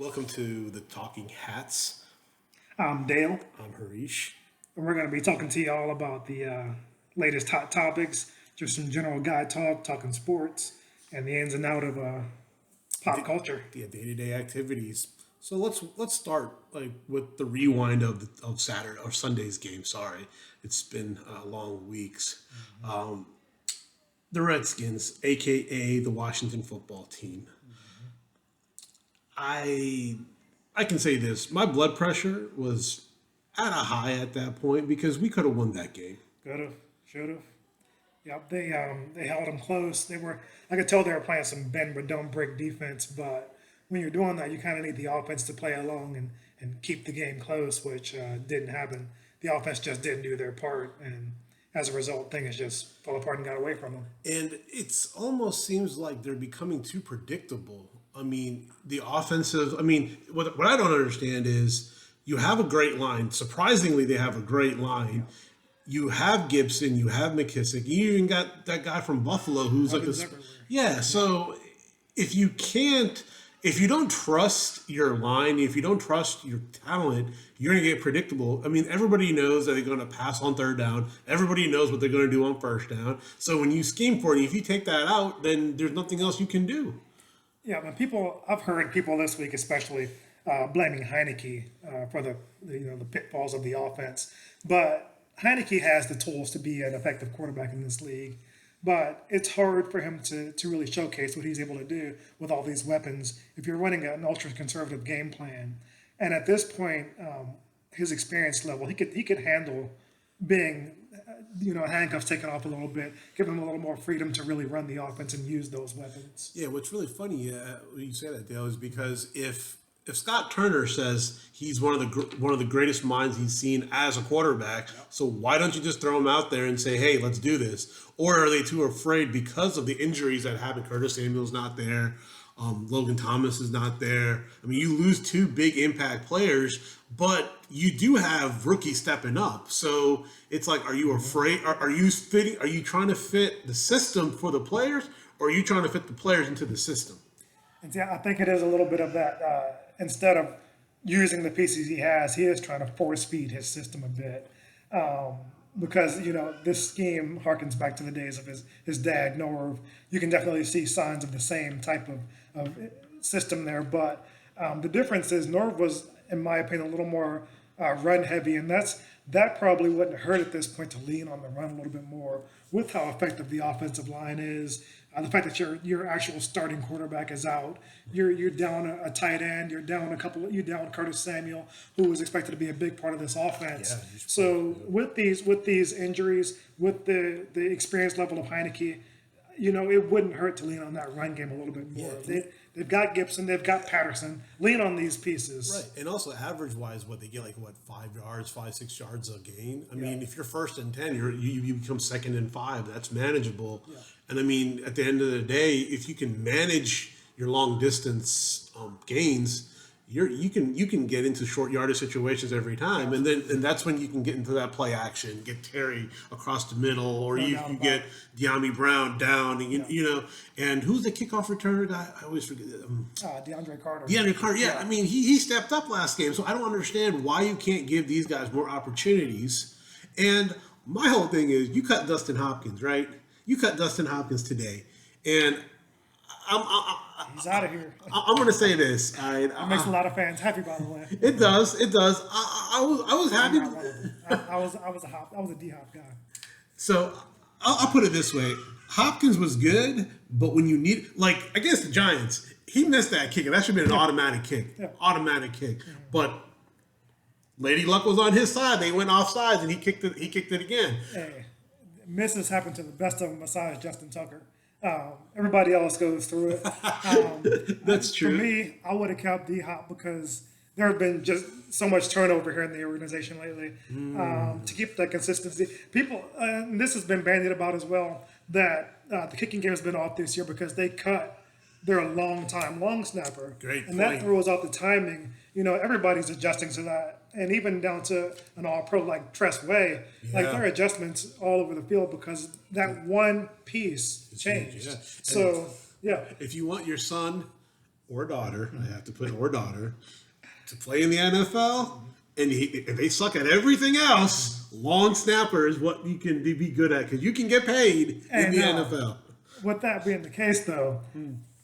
Welcome to the Talking Hats. I'm Dale, I'm Harish. and we're going to be talking to you all about the latest hot topics, just some general guy talk, talking sports, and the ins and out of pop culture. Yeah, day-to-day activities. So let's start with the rewind of Saturday or Sunday's game. Sorry, it's been long weeks. Um, the Redskins, aka the Washington Football Team. I I can say this: my blood pressure was at a high at that point because we could have won that game. Could have, should have. Yep, they held them close. I could tell they were playing some bend but don't break defense. But when you're doing that, you kind of need the offense to play along and keep the game close, which didn't happen. The offense just didn't do their part, and as a result, things just fell apart and got away from them. And it's almost seems like they're becoming too predictable. I mean, the offensive. I mean, what I don't understand is you have a great line. Surprisingly, they have a great line. You have Gibson, you have McKissick. You even got that guy from Buffalo who's like a Weapons everywhere. yeah. So if you can't, if you don't trust your line, if you don't trust your talent, you're gonna get predictable. I mean, everybody knows that they're gonna pass on third down. Everybody knows what they're gonna do on first down. So when you scheme for it, if you take that out, then there's nothing else you can do. Yeah, but I've heard people this week, especially blaming Heineke for the pitfalls of the offense. But Heineke has the tools to be an effective quarterback in this league. But it's hard for him to really showcase what he's able to do with all these weapons if you're running an ultra conservative game plan. And at this point, his experience level, he could handle being handcuffs taken off a little bit, give him a little more freedom to really run the offense and use those weapons. Yeah, what's really funny when you say that, Dale, is because if Scott Turner says he's one of the greatest minds he's seen as a quarterback, so why don't you just throw him out there and say, hey, let's do this? Or are they too afraid because of the injuries that happened? Curtis Samuel's not there. Logan Thomas is not there. I mean, you lose two big impact players, but you do have rookies stepping up. So it's like, are you afraid? Are you fitting? Are you trying to fit the system for the players, or are you trying to fit the players into the system? And yeah, I think it is a little bit of that. Instead of using the pieces he is trying to force feed his system a bit. Because this scheme harkens back to the days of his dad Norv. You can definitely see signs of the same type of system there, but the difference is Norv was, in my opinion, a little more run heavy, and that probably wouldn't hurt at this point to lean on the run a little bit more with how effective the offensive line is. The fact that your actual starting quarterback is out, you're down a tight end, you're down Curtis Samuel, who was expected to be a big part of this offense. Yeah, So with these injuries, with the experience level of Heineke, it wouldn't hurt to lean on that run game a little bit more. They've got Gibson, they've got Patterson. Lean on these pieces. Right, and also average wise, what they get 5 yards, 5-6 yards a gain. I mean, if you're first and 10, you become second and 5. That's manageable. Yeah. And I mean, at the end of the day, if you can manage your long distance gains, you can get into short yardage situations every time, and that's when you can get into that play action, get Terry across the middle, or you can get De'Ami Brown down, and and who's the kickoff returner guy? I always forget. DeAndre Carter. DeAndre Carter, yeah. I mean, he stepped up last game, so I don't understand why you can't give these guys more opportunities. And my whole thing is, you cut Dustin Hopkins, right? You cut Dustin Hopkins today, and He's out of here. I'm going to say this. It makes a lot of fans happy, by the way. It does. It does. I was happy. I was a D Hop guy. So I'll put it this way: Hopkins was good, but when you need, against the Giants, he missed that kick, and that should have been an automatic kick. Yeah. Automatic kick. But Lady Luck was on his side. They went off sides, and he kicked it. He kicked it again. Hey, misses happen to the best of them besides Justin Tucker. Everybody else goes through it. That's true. For me, I would have kept D Hop because there have been just so much turnover here in the organization lately. To keep that consistency, people, and this has been bandied about as well, that the kicking game has been off this year because they cut their long snapper. Great and point. that throws out the timing. Everybody's adjusting to that. And even down to an all-pro like Tress Way, there are adjustments all over the field because that one piece changed. Yeah. So, yeah. If you want your son or daughter, I have to put or daughter, to play in the NFL, and if they suck at everything else, long snapper is what you can be good at because you can get paid in the NFL. With that being the case, though,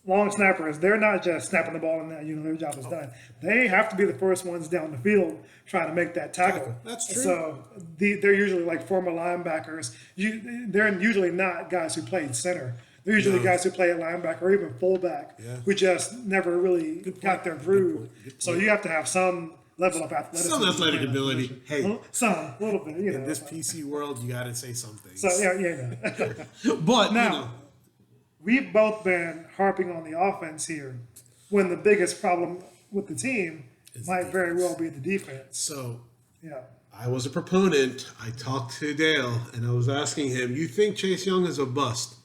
long snappers, they're not just snapping the ball and that, their job is done. They have to be the first ones down the field trying to make that tackle. That's true. So they're usually like former linebackers. They're usually not guys who played center. They're usually guys who play at linebacker or even fullback, who just never really got their groove. So you have to have some level of athleticism. Some athletic ability. Hey, a little bit. in this PC world, you got to say something. So yeah. But now, we've both been harping on the offense here, when the biggest problem with the team might very well be the defense. So yeah. I was a proponent. I talked to Dale, and I was asking him, "You think Chase Young is a bust?"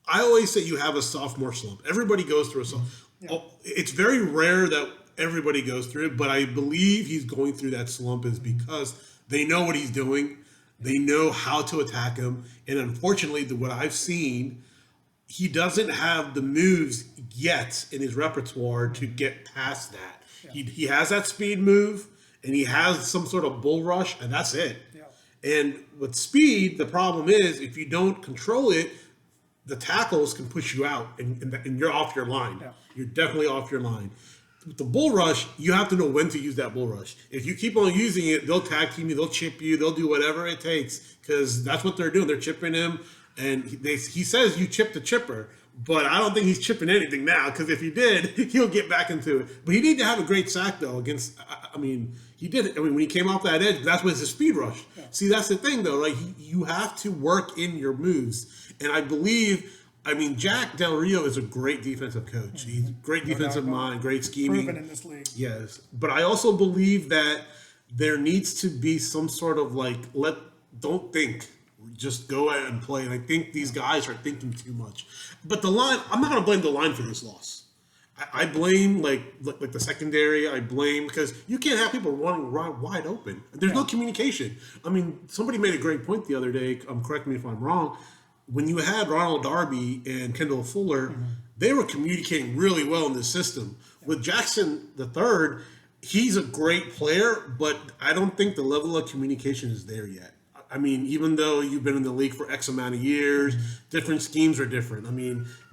I always say you have a sophomore slump. Everybody goes through a slump. Yeah. It's very rare that everybody goes through it, but I believe he's going through that slump is because they know what he's doing. They know how to attack him. And unfortunately, what I've seen, he doesn't have the moves yet in his repertoire to get past that. Yeah. He has that speed move, and he has some sort of bull rush, and that's it. Yeah. And with speed, the problem is if you don't control it, the tackles can push you out, and you're off your line. Yeah. You're definitely off your line. With the bull rush, you have to know when to use that bull rush. If you keep on using it, they'll tag team you, they'll chip you, they'll do whatever it takes because that's what they're doing. They're chipping him, and he says you chip the chipper, but I don't think he's chipping anything now because if he did, he'll get back into it. But he needed to have a great sack, though, against – he did. When he came off that edge, that's what his speed rush. Yeah. See, that's the thing, though, right? You have to work in your moves. And I believe, Jack Del Rio is a great defensive coach. He's a great defensive mind, great scheming. Proven in this league. Yes. But I also believe that there needs to be some sort of don't think. Just go out and play. And I think these guys are thinking too much. But the line, I'm not going to blame the line for this loss. I blame like the secondary. I blame because you can't have people running wide open. There's no communication. Somebody made a great point the other day. Correct me if I'm wrong. When you had Ronald Darby and Kendall Fuller, they were communicating really well in this system. With Jackson III, he's a great player, but I don't think the level of communication is there yet. Even though you've been in the league for X amount of years, different schemes are different.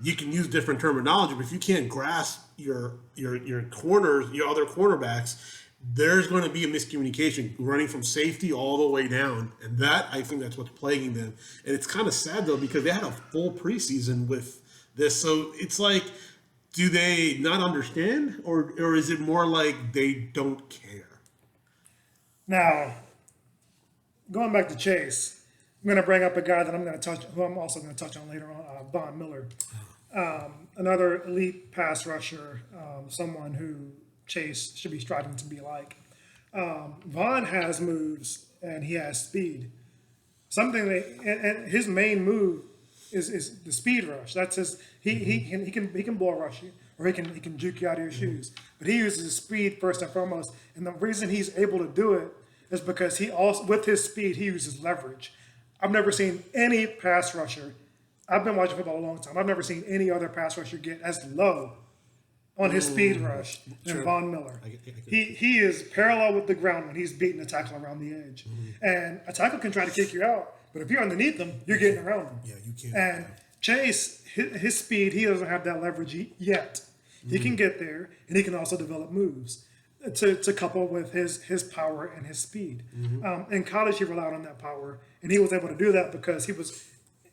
You can use different terminology, but if you can't grasp your corners, your other cornerbacks, there's going to be a miscommunication running from safety all the way down. And I think that's what's plaguing them. And it's kind of sad, though, because they had a full preseason with this. So it's like, do they not understand? Or is it more like they don't care? Now, going back to Chase, I'm going to bring up a guy that I'm also going to touch on later on, Von Miller. Another elite pass rusher, someone who Chase should be striving to be like. Von has moves and he has speed. And his main move is the speed rush. That's his. He can ball rush you, or he can juke you out of your shoes. But he uses his speed first and foremost. And the reason he's able to do it is because he also, with his speed, he uses leverage. I've never seen any pass rusher. I've been watching football a long time. I've never seen any other pass rusher get as low on his speed rush than Von Miller. He is parallel with the ground when he's beating a tackle around the edge. And a tackle can try to kick you out, but if you're underneath him, you're getting around him. Yeah, you can't. And Chase, his speed, he doesn't have that leverage yet. He can get there, and he can also develop moves to couple with his power and his speed. In college, he relied on that power, and he was able to do that because he was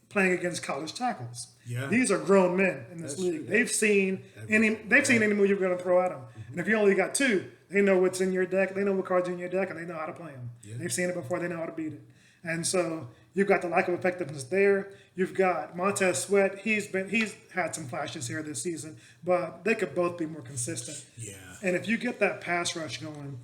playing against college tackles. Yeah. These are grown men in this league. True. They've seen any move you're going to throw at them. And if you only got two, they know what's in your deck, they know what cards are in your deck, and they know how to play them. Yeah. They've seen it before, they know how to beat it. And so you've got the lack of effectiveness there. You've got Montez Sweat. He's had some flashes here this season, but they could both be more consistent. Yeah. And if you get that pass rush going,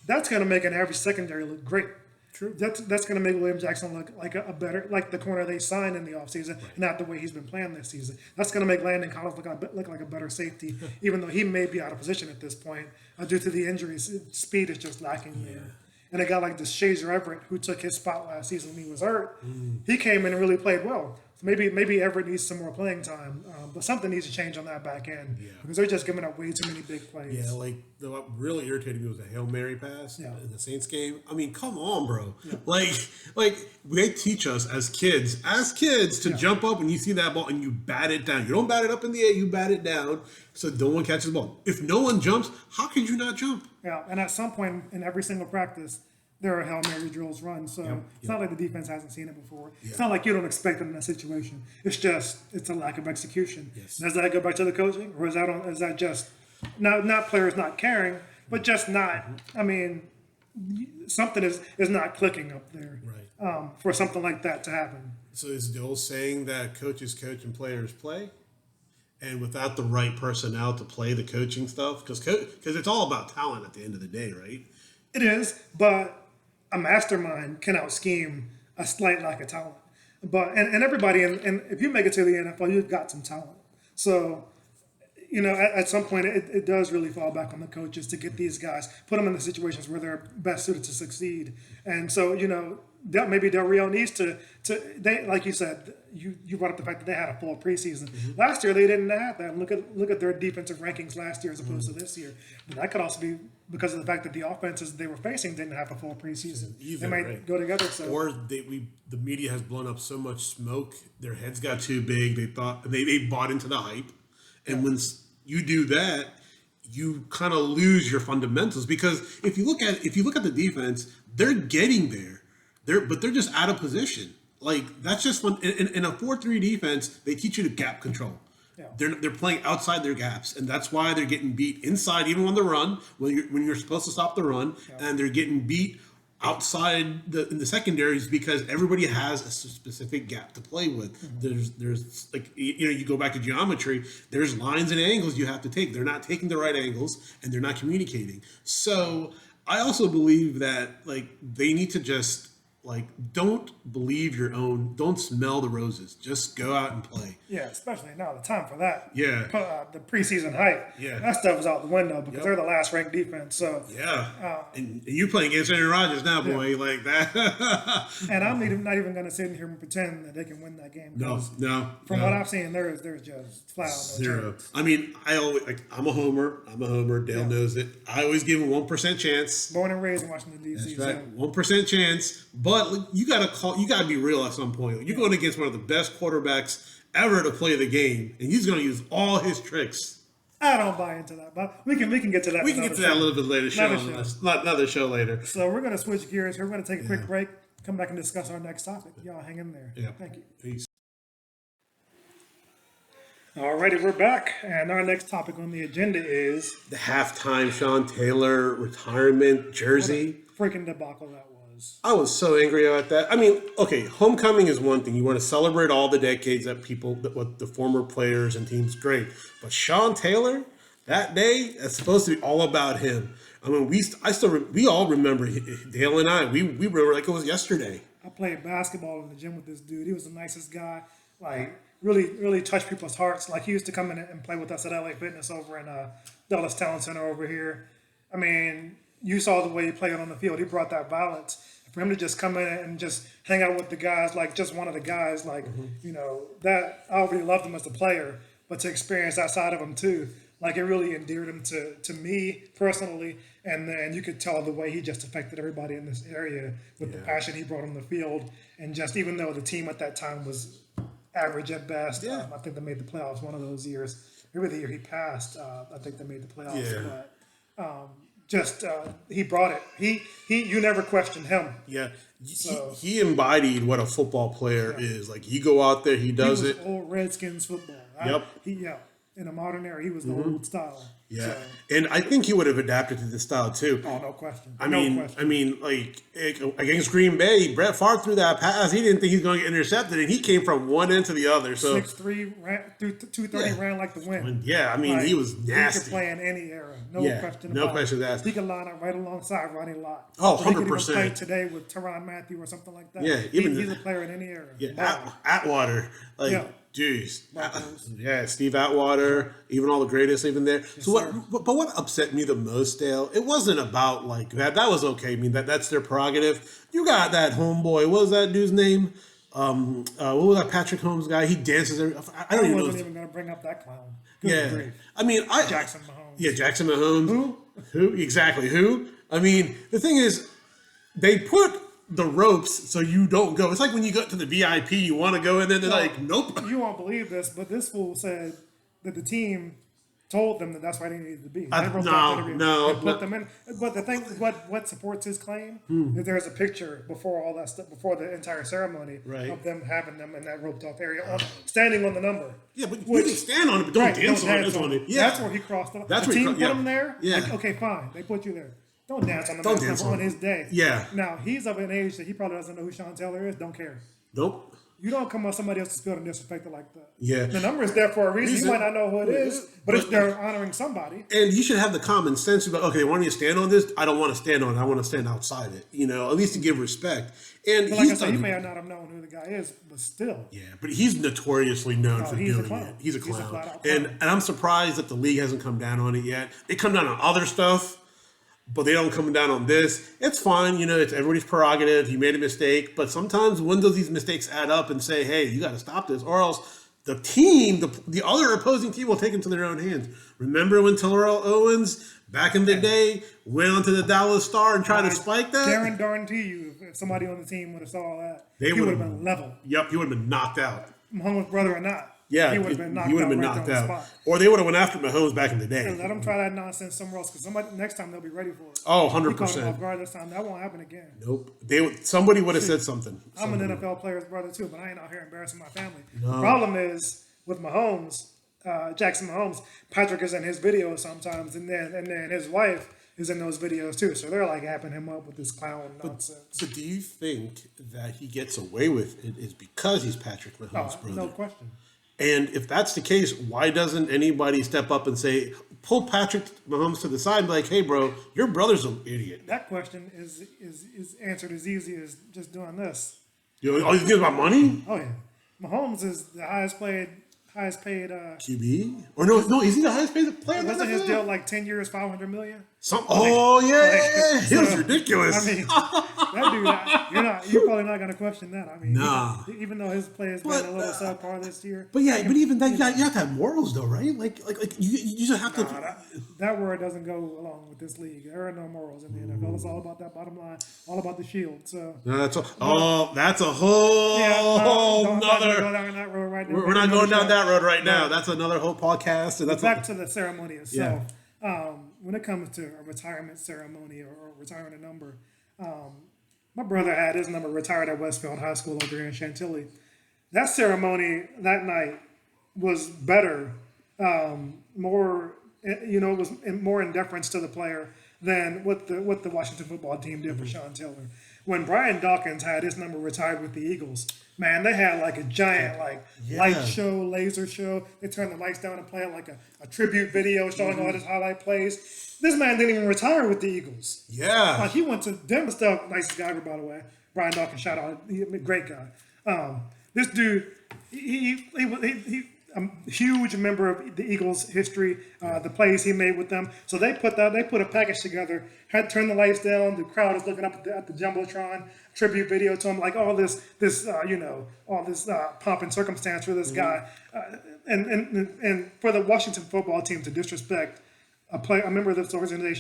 that's going to make an average secondary look great. True. That's going to make William Jackson look like a better, like the corner they signed in the offseason, not the way he's been playing this season. That's going to make Landon Collins look like a better safety, even though he may be out of position at this point due to the injuries. Speed is just lacking there. And a guy like Shazer Everett, who took his spot last season when he was hurt, he came in and really played well. So maybe Everett needs some more playing time, but something needs to change on that back end because they're just giving up way too many big plays. Yeah, like what really irritated me was the Hail Mary pass Yeah. in the Saints game. I mean, come on, bro. Like they teach us as kids to jump up and you see that ball and you bat it down. You don't bat it up in the air, you bat it down so no one catches the ball. If no one jumps, how could you not jump? Yeah, and at some point in every single practice, there are Hail Mary drills run. So it's not like the defense hasn't seen it before. It's not like you don't expect it in that situation. It's a lack of execution. Yes. Does that go back to the coaching, or is that just not players not caring, but just not? I mean, something is not clicking up there for something like that to happen. So is the old saying that coaches coach and players play? And without the right personnel to play the coaching stuff, because it's all about talent at the end of the day, right? It is, but a mastermind can out-scheme a slight lack of talent. But and everybody, and if you make it to the NFL, you've got some talent. So, at some point, it does really fall back on the coaches to get these guys, put them in the situations where they're best suited to succeed. And so, maybe Del Rio needs to they, like you said, you brought up the fact that they had a full preseason. Last year they didn't have that. Look at their defensive rankings last year as opposed to this year. But that could also be because of the fact that the offenses they were facing didn't have a full preseason. They might go together. So or the media has blown up so much smoke, their heads got too big. They thought they bought into the hype, and when you do that, you kind of lose your fundamentals because if you look at the defense, they're getting there. But they're just out of position. Like that's just fun. In a 4-3 defense, they teach you to gap control. Yeah. They're playing outside their gaps, and that's why they're getting beat inside, even on the run when you're supposed to stop the run, and they're getting beat outside in the secondaries because everybody has a specific gap to play with. There's like you go back to geometry. There's lines and angles you have to take. They're not taking the right angles, and they're not communicating. So I also believe that they need to just. Don't believe don't smell the roses. Just go out and play. Yeah, especially now, the time for that. Yeah. The preseason hype. Yeah. That stuff is out the window because they're the last ranked defense. So yeah. And you're playing against Aaron Rodgers now, boy, like that. And I'm not even going to sit here and pretend that they can win that game. No. From what I've seen, there's just flat out no zero. chance. I mean, I'm a homer. Dale knows it. I always give him 1% chance. Born and raised in Washington D.C. That's right. 1% chance. But you gotta be real at some point. You're going against one of the best quarterbacks ever to play the game, and he's going to use all his tricks. I don't buy into that, but we can get to that. We can get to that a little bit later. Another show later. So we're going to switch gears here. We're going to take a quick break. Come back and discuss our next topic. Y'all hang in there. Yeah. Thank you. Peace. Alrighty, we're back, and our next topic on the agenda is the halftime Sean Taylor retirement jersey. Freaking debacle that was. I was so angry about that. I mean, okay, homecoming is one thing. You want to celebrate all the decades what the former players and teams, great. But Sean Taylor, that day, that's supposed to be all about him. I mean, we all remember, Dale and I, we remember like it was yesterday. I played basketball in the gym with this dude. He was the nicest guy. Really, really touched people's hearts. He used to come in and play with us at LA Fitness over in Dallas Talent Center over here. I mean, you saw the way he played on the field. He brought that violence. For him to just come in and just hang out with the guys, just one of the guys, that I already loved him as a player, but to experience that side of him too, it really endeared him to me personally. And then you could tell the way he just affected everybody in this area with the passion he brought on the field. And just even though the team at that time was average at best, I think they made the playoffs one of those years. Maybe the year he passed, I think they made the playoffs. Yeah. But he brought it. You never questioned him. Yeah, so, he embodied what a football player is. You go out there, he does it. Old Redskins football. Yep. In a modern era, he was the old style. Yeah, so. And I think he would have adapted to this style too. Oh, no question. I mean, against Green Bay, Brett Favre threw that pass. He didn't think he was going to get intercepted, and he came from one end to the other. So 6'3", ran through 230, ran like the wind. Yeah, I mean, he was nasty. He could play in any era. No question. No question asked. He could line up right alongside Ronnie Lott. Oh, 100%. He could even play today with Tyrann Mathieu or something like that. Yeah, he's a player in any era. Yeah, Atwater, Jeez. Steve Atwater, even all the greatest even there. Yes, so what upset me the most, Dale, it wasn't about that was okay. I mean, that's their prerogative. You got that homeboy. What was that dude's name? What was that Patrick Holmes guy? He dances. I don't I even know. wasn't even going to bring up that clown. Good Yeah, grief. I mean, Jackson Mahomes. Yeah, Jackson Mahomes. Who? Who exactly? Who? I mean, the thing is, they put the ropes so you don't go. It's like when you go to the VIP, you want to go, and then they're like, nope. You won't believe this, but this fool said that the team told them that that's why they needed to be. They wrote that interview and put them in. But the thing, what supports his claim is there's a picture before all that stuff, before the entire ceremony of them having them in that roped off area, standing on the number. Yeah, but you can stand on it, but don't dance on it. Yeah, that's where he crossed the. That's the where team put him there. Yeah. Like, okay, fine, they put you there. Don't dance on the Don't number dance on his day. Yeah. Now he's of an age that he probably doesn't know who Sean Taylor is. Don't care. Nope. You don't come on somebody else's field and disrespect it like that. Yeah. The number is there for a reason. You might not know who it is, but it's they're honoring somebody. And you should have the common sense about, okay, they want me to stand on this. I don't want to stand on it. I want to stand outside it. You know, at least to give respect. And But like I said, you may not have known who the guy is, but still. Yeah, but he's notoriously known for he's doing a clown. it. He's a clown. flat-out clown. And I'm surprised that the league hasn't come down on it yet. They come down on other stuff, but they don't come down on this. It's fine, you know, it's everybody's prerogative. You made a mistake, but sometimes when does these mistakes add up and say, hey, you got to stop this, or else the team, the other opposing team will take it into their own hands. Remember when Terrell Owens, back in the day, went onto the Dallas Star and tried to spike that? Guarantee you, if somebody on the team would have saw that, He would have been level. Yep, he would have been knocked out. Mahomes' brother or not. Yeah, he would have been knocked out right on the spot. Or they would have went after Mahomes back in the day. And let them try that nonsense somewhere else, because next time they'll be ready for it. Oh, He caught him 100%. off guard this time. That won't happen again. Nope. Somebody would have said something. I'm an NFL player's brother too, but I ain't out here embarrassing my family. No. The problem is with Mahomes, Jackson Mahomes, Patrick is in his videos sometimes, and then his wife is in those videos too. So they're like happing him up with this clown nonsense. So do you think that he gets away with it is because he's Patrick Mahomes' brother? No question. And if that's the case, why doesn't anybody step up and say, pull Patrick Mahomes to the side and be like, hey, bro, your brother's an idiot? That question is answered as easy as just doing this. You know, all these things about money? Oh, yeah. Mahomes is the highest paid QB? Or no, is he the highest paid player? Wasn't his deal like 10 years, $500 million? It was ridiculous. I mean, that dude, you're probably not going to question that. I mean, nah. Even though his play has been a little subpar this year. But even that, you have to have morals though, right? Like you just have to. That word doesn't go along with this league. There are no morals in the NFL. It's all about that bottom line, all about the shield. So that's a whole nother. We're not going down that road right now. That's another whole podcast. And that's back to the ceremony itself. Yeah. When it comes to a retirement ceremony or retiring a number, my brother had his number retired at Westfield High School over here in Chantilly. That ceremony that night was better, more, it was more in deference to the player than what the Washington football team did for Sean Taylor. When Brian Dawkins had his number retired with the Eagles, man, they had like a giant light show, laser show. They turned the lights down and played like a tribute video showing all his highlight plays. This man didn't even retire with the Eagles. Yeah. Like he went to Denver stuff. Nicest guy ever, by the way. Brian Dawkins, shout out. Great guy. This dude, he a huge member of the Eagles' history, the plays he made with them. So they put a package together, had turned the lights down. The crowd is looking up at the Jumbotron, tribute video to him, like all this pomp and circumstance for this guy, and for the Washington football team to disrespect a member of this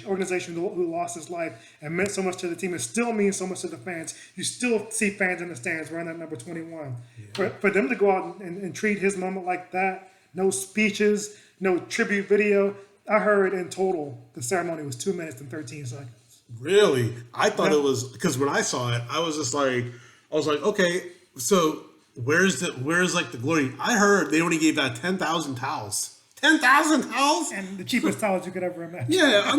organization who lost his life and meant so much to the team and still means so much to the fans. You still see fans in the stands wearing that number 21. Yeah. For them to go out and treat his moment like that, no speeches, no tribute video. I heard in total the ceremony was 2 minutes and 13 seconds. Really? I thought it was, because when I saw it, I was like, okay, so where's like the glory? I heard they only gave out 10,000 towels. 10,000 towels? And the cheapest towels you could ever imagine. Yeah, I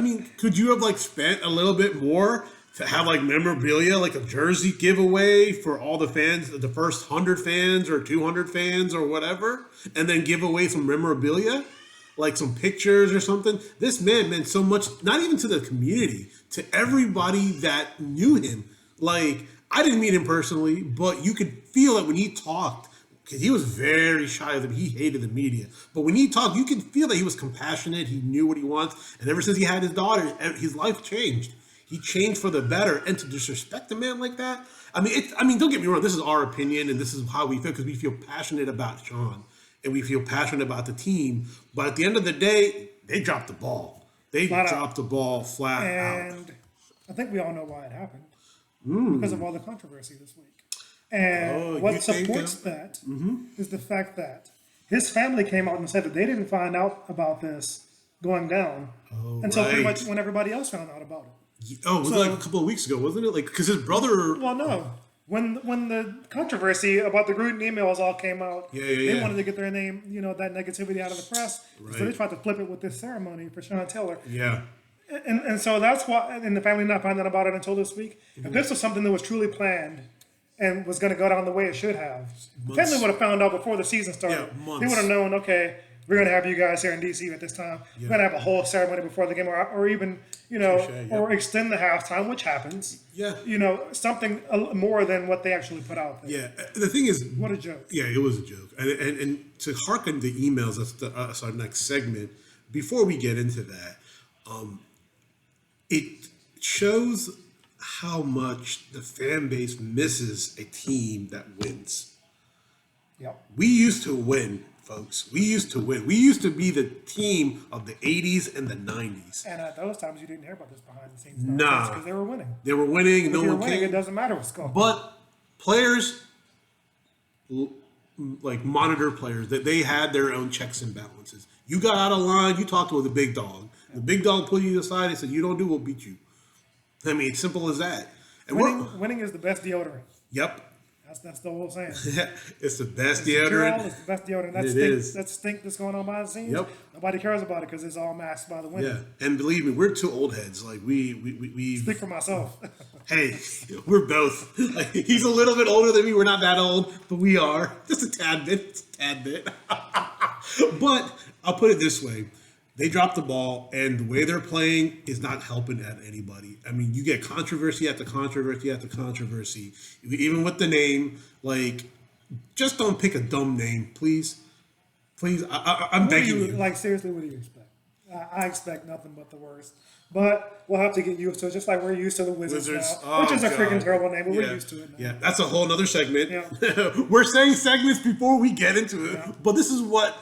mean, could you have spent a little bit more to have memorabilia, like a jersey giveaway for all the fans, the first 100 fans or 200 fans or whatever, and then give away some memorabilia, like some pictures or something? This man meant so much, not even to the community, to everybody that knew him. Like, I didn't meet him personally, but you could feel it when he talked. Because he was very shy of them. He hated the media. But when he talked, you can feel that he was compassionate. He knew what he wants. And ever since he had his daughter, his life changed. He changed for the better. And to disrespect a man like that, I mean, don't get me wrong. This is our opinion, and this is how we feel because we feel passionate about Sean, and we feel passionate about the team. But at the end of the day, they dropped the ball. They dropped the ball flat out. And I think we all know why it happened. Because of all the controversy this week. And what supports that is the fact that his family came out and said that they didn't find out about this going down until pretty much when everybody else found out about it. Oh, it was like a couple of weeks ago, wasn't it? Like, because his brother. Well, no. When the controversy about the Gruden emails all came out, they wanted to get their name, that negativity out of the press. Right. So they tried to flip it with this ceremony for Sean Taylor. Yeah. And so that's why, and the family not finding out about it until this week. If this was something that was truly planned and was going to go down the way it should have, the family would have found out before the season started. Yeah, they would have known, okay, we're going to have you guys here in D.C. at this time. We're going to have a whole ceremony before the game, or even, or extend the halftime, which happens. Yeah. Something more than what they actually put out there. Yeah. The thing is, what a joke. Yeah, it was a joke. And to hearken the emails, that's our next segment. Before we get into that, it shows how much the fan base misses a team that wins. Yep. We used to win, folks. We used to win. We used to be the team of the 80s and the 90s. And at those times, you didn't hear about this behind the scenes. Nah. Because they were winning. They were winning. If no you're one winning, came. it doesn't matter what's going on. But players, like monitor players, that they had their own checks and balances. You got out of line, you talked to the big dog. The big dog pulled you aside and said, "You don't do, we'll beat you." I mean, it's simple as that. And winning is the best deodorant. Yep. That's the whole saying. It's the best deodorant. It's the best deodorant. That stink that's going on behind the scenes. Yep. Nobody cares about it because it's all masked by the winning. Yeah, and believe me, we're two old heads. Like we Speak for myself. Hey, we're both. Like, he's a little bit older than me. We're not that old, but we are just a tad bit. But I'll put it this way. They dropped the ball, and the way they're playing is not helping at anybody. I mean, you get controversy after controversy after controversy. Even with the name, like, just don't pick a dumb name, please. Please, I'm begging you. Like, seriously, what do you expect? I expect nothing but the worst. But we'll have to get used to it, just like we're used to the Wizards now, which is a freaking terrible name, but we're used to it now. Yeah, that's a whole other segment. Yeah. We're saying segments before we get into it, but this is what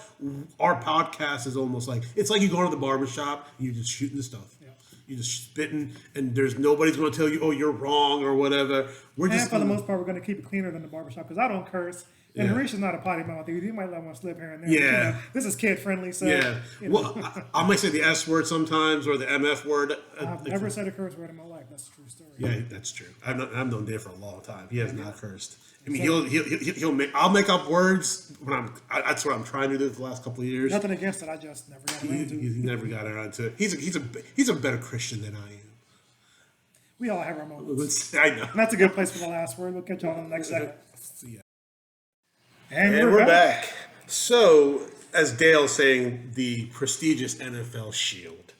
our podcast is almost like. It's like you go to the barbershop, and you're just shooting the stuff. Yeah. You're just spitting, and there's nobody's going to tell you, oh, you're wrong or whatever. And for the most part, we're going to keep it cleaner than the barbershop because I don't curse. And Harish is not a potty mouth either. You might let one slip here and there. Yeah. But, this is kid friendly. So, Well, I might say the S word sometimes or the MF word. I've never said a curse word in my life. That's a true story. Yeah, that's true. I've known Dave for a long time. He has not cursed. I mean, I'll make up words when that's what I'm trying to do the last couple of years. Nothing against it. I just never got around to it. He never got around to it. He's a better Christian than I am. We all have our moments. I know. And that's a good place for the last word. We'll catch you on the next segment. See ya. And we're back. So, as Dale's saying, the prestigious NFL Shield.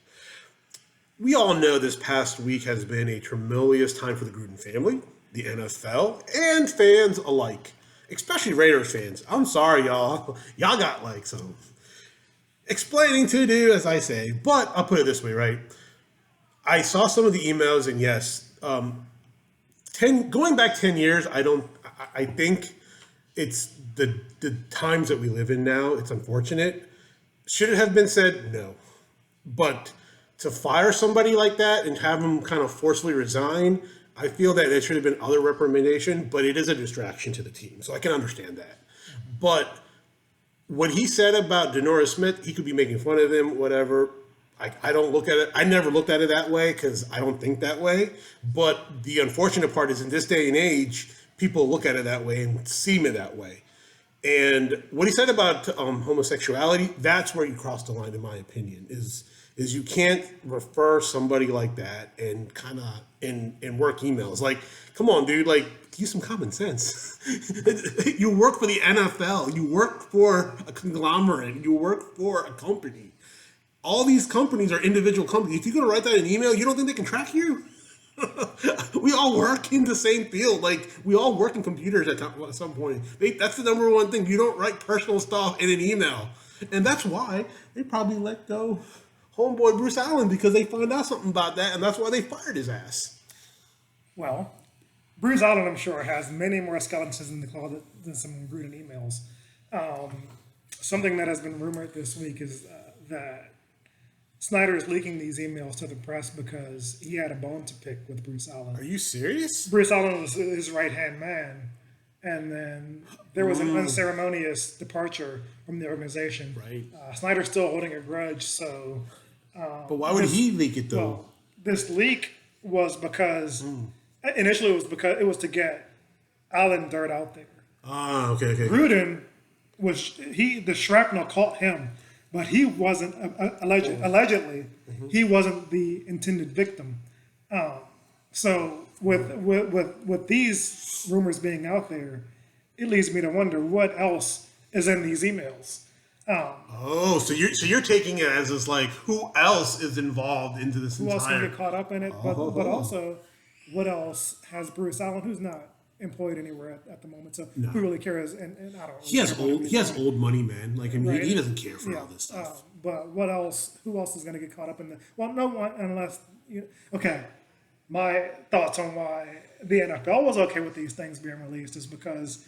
We all know this past week has been a tremendous time for the Gruden family, the NFL, and fans alike, especially Raiders fans. I'm sorry, y'all. Y'all got like some explaining to do, as I say. But I'll put it this way, right? I saw some of the emails, and yes, going back 10 years, I think it's the times that we live in now. It's unfortunate. Should it have been said? No. But to fire somebody like that and have them kind of forcefully resign, I feel that there should have been other reprimandation, but it is a distraction to the team. So I can understand that. But what he said about Denora Smith, he could be making fun of him, whatever. I don't look at it. I never looked at it that way because I don't think that way. But the unfortunate part is in this day and age, people look at it that way and see me that way. And what he said about homosexuality, that's where you cross the line, in my opinion, is you can't refer somebody like that and kind of in work emails. Like, come on, dude, like, use some common sense. You work for the NFL. You work for a conglomerate. You work for a company. All these companies are individual companies. If you're going to write that in an email, you don't think they can track you? We all work in the same field. Like, we all work in computers at some point. That's the number one thing. You don't write personal stuff in an email. And that's why they probably let go homeboy Bruce Allen, because they found out something about that, and that's why they fired his ass. Well, Bruce Allen, I'm sure, has many more skeletons in the closet than some Gruden emails. Something that has been rumored this week is that Snyder is leaking these emails to the press because he had a bone to pick with Bruce Allen. Are you serious? Bruce Allen was his right-hand man, and then there was an unceremonious departure from the organization. Right. Snyder's still holding a grudge, so... But why would he leak it, though? Well, this leak was because... Initially, it was to get Allen dirt out there. Ah, okay. Gruden the shrapnel caught him, but he wasn't allegedly he wasn't the intended victim. So with these rumors being out there, it leads me to wonder what else is in these emails. So you're taking it as like who else is involved into this Who entire? else can get caught up in it? But also, what else has Bruce Allen, who's not employed anywhere at the moment, so who really cares? And I don't. He has old money, man. Like I mean, Right. he doesn't care for all this stuff. But what else? Who else is going to get caught up in the? Well, no one unless you. Okay, my thoughts on why the NFL was okay with these things being released is because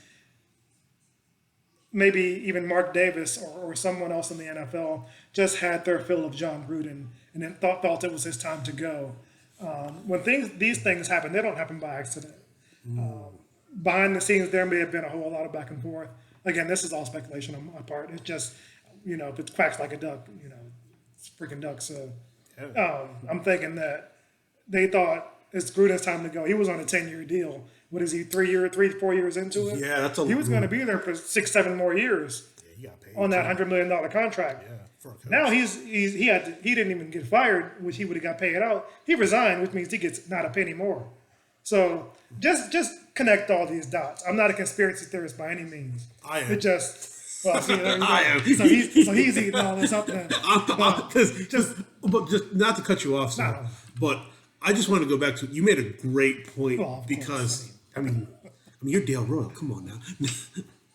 maybe even Mark Davis or someone else in the NFL just had their fill of John Gruden and then felt it was his time to go. When these things happen, they don't happen by accident. Behind the scenes, there may have been a whole lot of back and forth. Again, this is all speculation on my part. It's just, if it quacks like a duck, it's a freaking duck. So I'm thinking that they thought it's Gruden's time to go. He was on a 10-year deal. What is he, 4 years into it? Yeah, that's a. He was going to be there for 6-7 more years Yeah, he got paid on that $100 million contract. Yeah, for a coach. Now he didn't even get fired, which he would have got paid out. He resigned, which means he gets not a penny more. So just connect all these dots. I'm not a conspiracy theorist by any means. I am. It just well, see, there you go. I am. So he's eating all this up then. But just not to cut you off, sir, No. but I just want to go back to you made a great point Well, of because course. I mean you're Dale Royal. Come on now,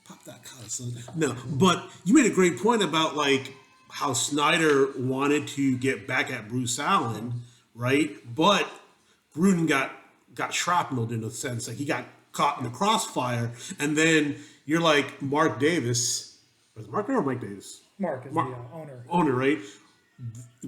pop that collar, son. No, but you made a great point about like how Snyder wanted to get back at Bruce Allen, right? But Gruden got shrapneled in a sense, like he got caught in the crossfire, and then you're like Mark Davis. Was it Mark or Mike Davis? Mark is the owner. Owner, right?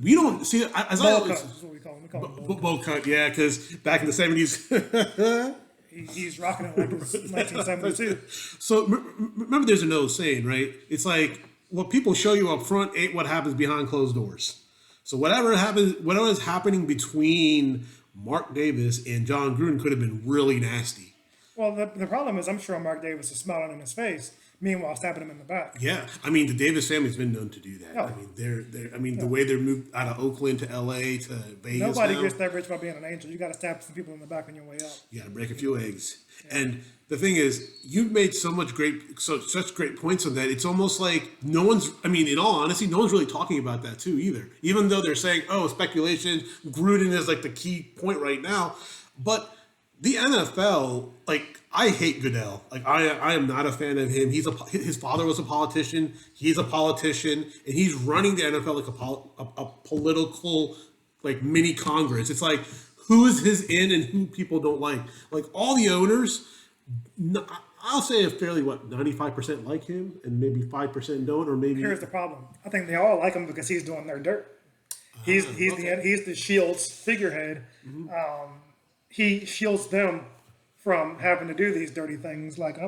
We don't see it as Bowl I cut is what we call him. We call him bowl cut. bowl cut, yeah, because back in the 70s. He's rocking it like it's 1972. So remember, there's an old saying, right? It's like what people show you up front ain't what happens behind closed doors. So whatever is happening between Mark Davis and John Gruden could have been really nasty. Well, the problem is I'm sure Mark Davis is smiling in his face, meanwhile stabbing him in the back. Yeah, I mean the Davis family's been known to do that. Oh. I mean the way they're moved out of Oakland to L.A. to Vegas. Nobody now. gets that rich by being an angel. You got to stab some people in the back on your way up. You got to break a few eggs. And the thing is, you've made such great points on that. It's almost like no one's, I mean, in all honesty, no one's really talking about that too either. Even though they're saying, oh, speculation, Gruden is like the key point right now. But the NFL, like, I hate Goodell. Like, I am not a fan of him. His father was a politician. He's a politician. And he's running the NFL like a political, like, mini Congress. It's like, who's his in and who people don't like. Like all the owners, I'll say a fairly 95% like him and maybe 5% don't, or maybe. Here's the problem. I think they all like him because he's doing their dirt. He's the Shield's figurehead. Mm-hmm. He shields them from having to do these dirty things. Like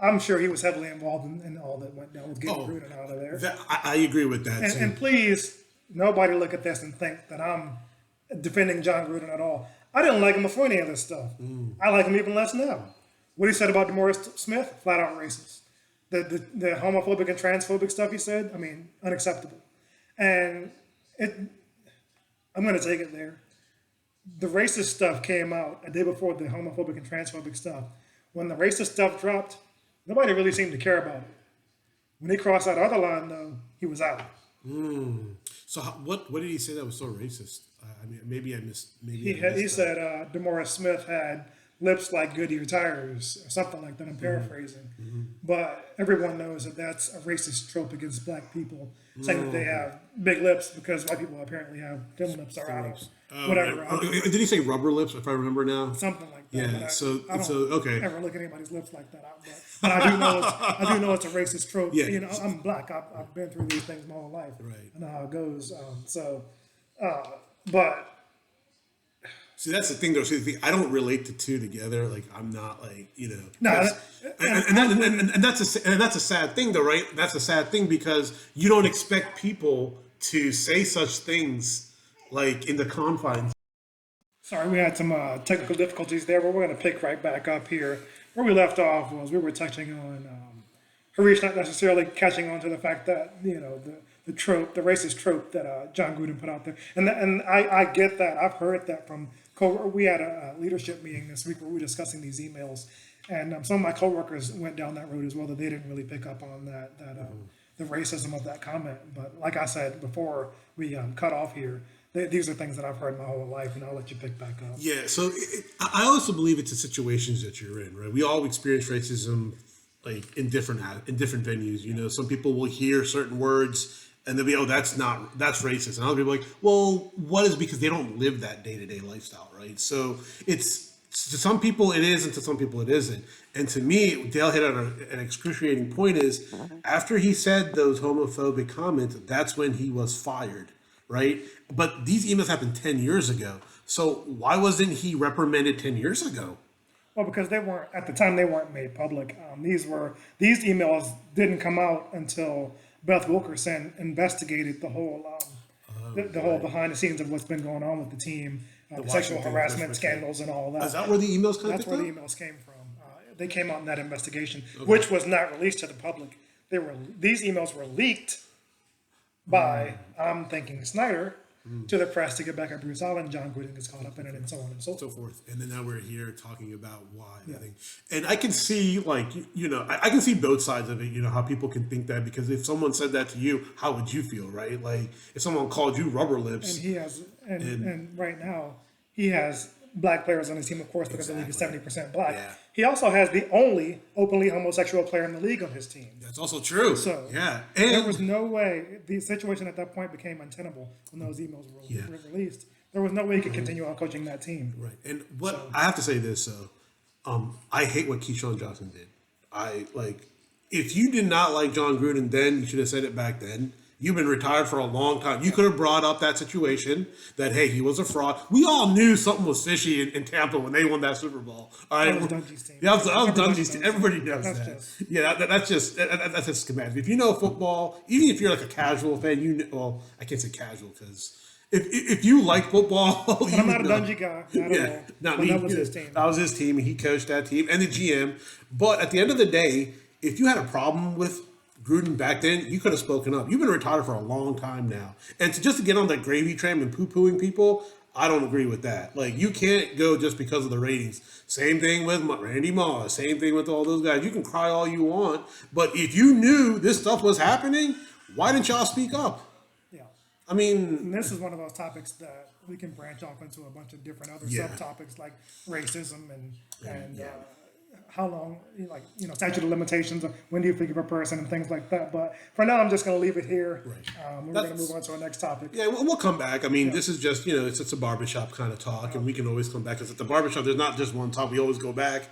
I'm sure he was heavily involved in all that went down with getting Gruden out of there. I agree with that. And please, nobody look at this and think that I'm defending John Gruden at all. I didn't like him before any of this stuff. I like him even less now. What he said about DeMaurice Smith, flat out racist. The homophobic and transphobic stuff he said, I mean, unacceptable. And I'm going to take it there. The racist stuff came out a day before the homophobic and transphobic stuff. When the racist stuff dropped, nobody really seemed to care about it. When he crossed that other line, though, he was out. So what did he say that was so racist? I mean, maybe I missed. He said DeMaurice Smith had lips like Goodyear tires or something like that. I'm paraphrasing, but everyone knows that that's a racist trope against black people, saying that they have big lips because white people apparently have thin lips or out of whatever. Right. Did he say rubber lips? If I remember now. Something like that. Yeah. I don't Okay. ever look at anybody's lips like that. But I do know it's a racist trope. Yeah. You know, I'm black. I've been through these things my whole life. Right. I know how it goes. But See, that's the thing, though. See, I don't relate the two together. Like, I'm not like, no, and that's a sad thing, though, right? That's a sad thing because you don't expect people to say such things like in the confines. sorry, we had some technical difficulties there, but we're going to pick right back up here. Where we left off was we were touching on Harish not necessarily catching on to the fact that, the trope, the racist trope that John Gruden put out there. And I get that. I've heard that from we had a leadership meeting this week where we were discussing these emails. And some of my coworkers went down that road as well, that they didn't really pick up on the racism of that comment. But like I said before we cut off here, these are things that I've heard my whole life, and I'll let you pick back up. Yeah, so I also believe it's the situations that you're in, right? We all experience racism like in different venues. Some people will hear certain words and they'll be, that's racist. And other people are like, well, what is, because they don't live that day-to-day lifestyle, right? So it's, to some people it is, and to some people it isn't. And to me, Dale hit on an excruciating point is, after he said those homophobic comments, that's when he was fired, right? But these emails happened 10 years ago. So why wasn't he reprimanded 10 years ago? Well, because they weren't, at the time, they weren't made public. These emails didn't come out until Beth Wilkerson investigated the whole the whole behind the scenes of what's been going on with the team, the sexual harassment scandals and all that. Is that where the emails came from? That's where the emails came from. They came out in that investigation, which was not released to the public. These emails were leaked by, I'm thinking, Snyder, to the press to get back at Bruce Allen. John Gruden gets caught up in it, and so on and so forth. And then now we're here talking about why. Yeah. I think, and I can see, like, I can see both sides of it. How people can think that, because if someone said that to you, how would you feel, right? Like if someone called you rubber lips. And he has, and right now he has black players on his team, of course, because the league is 70% black. Yeah. He also has the only openly homosexual player in the league on his team. That's also true. So yeah, and there was no way, the situation at that point became untenable when those emails were released. There was no way he could continue on coaching that team. Right. And I have to say this, though, I hate what Keyshawn Johnson did. If you did not like John Gruden then, you should have said it back then. You've been retired for a long time. You could have brought up that situation that, hey, he was a fraud. We all knew something was fishy in Tampa when they won that Super Bowl. All right? That was Dungy's team. Yeah, that was Dungy's team. Everybody knows that. That's just schematic. If you know football, even if you're like a casual fan, well, I can't say casual because if you like football, I'm not a Dungy guy. Not me. That was his team. That was his team. He coached that team and the GM. But at the end of the day, if you had a problem with Gruden back then, you could have spoken up. You've been retired for a long time now. And just to get on that gravy train and poo-pooing people, I don't agree with that. Like, you can't go just because of the ratings. Same thing with Randy Moss. Same thing with all those guys. You can cry all you want. But if you knew this stuff was happening, why didn't y'all speak up? Yeah. I mean, and this is one of those topics that we can branch off into a bunch of different other subtopics like racism and how long, statute of limitations, when do you forgive a person and things like that. But for now, I'm just going to leave it here. Right. We're going to move on to our next topic. Yeah, we'll come back. I mean, this is just, it's a barbershop kind of talk, and we can always come back. Because at the barbershop, there's not just one talk. We always go back.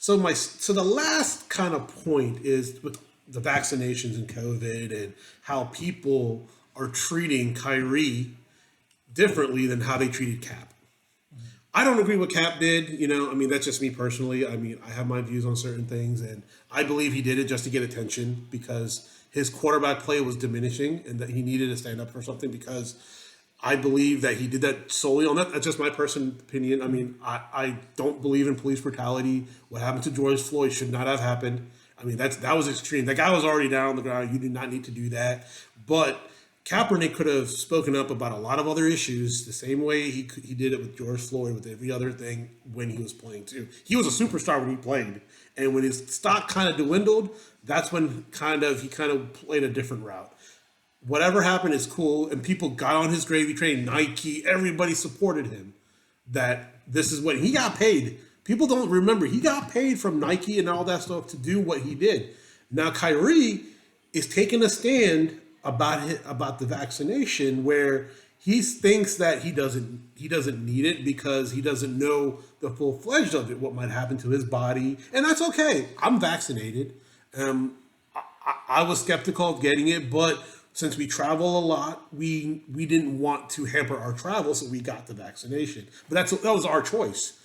So the last kind of point is with the vaccinations and COVID and how people are treating Kyrie differently than how they treated Cap. I don't agree with Cap did, that's just me personally. I have my views on certain things, and I believe he did it just to get attention because his quarterback play was diminishing and that he needed to stand up for something, because I believe that he did that solely on that. That's just my personal opinion. I don't believe in police brutality. What happened to George Floyd should not have happened. That was extreme. That guy was already down on the ground. You did not need to do that. But Kaepernick could have spoken up about a lot of other issues the same way he did it with George Floyd, with every other thing when he was playing too. He was a superstar when he played, and when his stock kind of dwindled, that's when he kind of played a different route. Whatever happened is cool, and people got on his gravy train. Nike, everybody supported him. That this is what he got paid People don't remember he got paid from Nike and all that stuff to do what he did. Now Kyrie is taking a stand about the vaccination, where he thinks that he doesn't need it because he doesn't know the full fledged of it, what might happen to his body, and that's okay. I'm vaccinated. I was skeptical of getting it, but since we travel a lot, we didn't want to hamper our travel, so we got the vaccination. But that was our choice.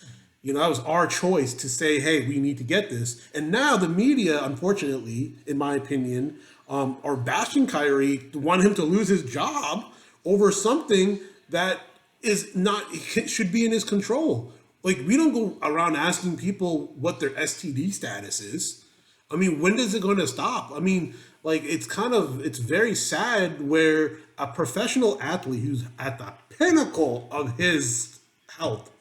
That was our choice to say, hey, we need to get this. And now the media, unfortunately, in my opinion, are bashing Kyrie, want him to lose his job over something that is not, should be in his control. Like, we don't go around asking people what their STD status is. I mean, when is it going to stop? I mean, like, it's very sad where a professional athlete who's at the pinnacle of his health